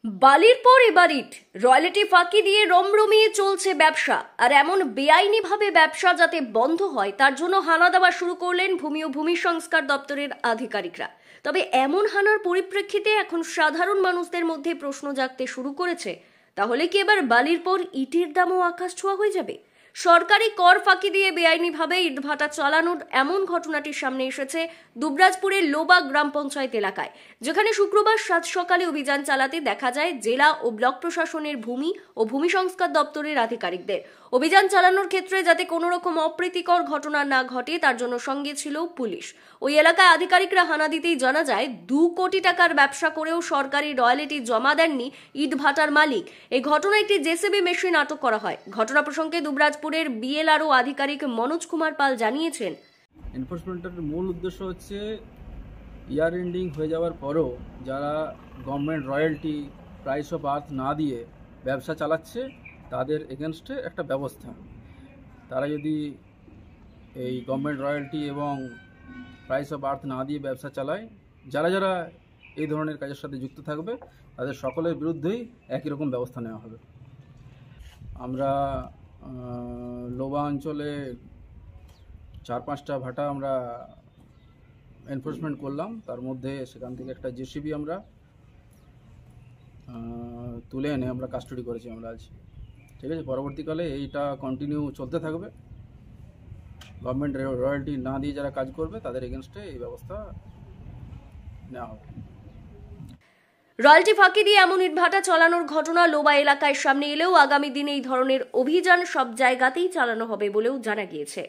বালির পর এবার ইট, রয়্যালটি ফাঁকি দিয়ে রমরমিয়ে চলছে ব্যবসা। আর এমন বেআইনিভাবে ব্যবসা যাতে বন্ধ হয় তার জন্য হানা দেওয়া শুরু করলেন ভূমি ও ভূমি সংস্কার দপ্তরের আধিকারিকরা। তবে এমন হানার পরিপ্রেক্ষিতে এখন সাধারণ মানুষদের মধ্যে প্রশ্ন জাগতে শুরু করেছে, তাহলে কি এবার বালির পর ইটের দামও আকাশ ছোঁয়া হয়ে যাবে? সরকারি কর ফাঁকি দিয়ে বেআইনিভাবে ইটভাটা চালানোর এমন ঘটনাটি সামনে এসেছে দুবরাজপুরের লোবা গ্রাম পঞ্চায়েত এলাকায়, যেখানে শুক্রবার সাত সকালে অভিযান চালাতে দেখা যায় জেলা ও ব্লক প্রশাসনের ভূমি ও ভূমি সংস্কার দপ্তরের আধিকারিকদের। অভিযান চালানোর ক্ষেত্রে যাতে কোনো রকম অপ্রীতিকর ঘটনা না ঘটে তার জন্য সঙ্গে ছিল পুলিশ। ওই এলাকায় আধিকারিকরা হানা দিতেই জানা যায় 2 কোটি টাকার ব্যবসা করেও সরকারি রয়্যালটি জমা দেননি ইটভাটার মালিক। এই ঘটনায় একটি জেসিবি মেশিন আটক করা হয়। ঘটনা প্রসঙ্গে দুবরাজপুরের বিএলআরও আধিকারিক মনোজ কুমার পাল জানিয়েছেন, এনফোর্সমেন্টের মূল উদ্দেশ্য হচ্ছে ইয়ার এন্ডিং হয়ে যাওয়ার পরও যারা government royalty price of earth না দিয়ে ব্যবসা চালাচ্ছে তাদের এগেনস্টে একটা ব্যবস্থা। তারা যদি এই গভর্নমেন্ট রয়্যালটি এবং প্রাইস অফ আর্থ না দিয়ে ব্যবসা চালায়, যারা যারা এই ধরনের কাজের সাথে যুক্ত থাকবে তাদের সকলের বিরুদ্ধেই একই রকম ব্যবস্থা নেওয়া হবে। আমরা লোবা অঞ্চলে 4-5টা ভাটা আমরা এনফোর্সমেন্ট করলাম। তার মধ্যে সেখান থেকে একটা জেসিবি আমরা তুলে এনে আমরা কাস্টডি করেছি আমরা আজ। ঠিক আছে, পরবর্তীকালে এইটা কন্টিনিউ চলতে থাকবে। গভর্নমেন্ট রয়্যালটি না দিয়ে যারা কাজ করবে তাদের এগেনস্টে এই ব্যবস্থা নেওয়া হবে। রয়্যালটি ফাঁকি দিয়ে এমন ইটভাটা চালানোর ঘটনা লোবা এলাকায় সামনে এলেও আগামী দিনে এই ধরনের অভিযান সব জায়গাতেই চালানো হবে বলেও জানা গিয়েছে।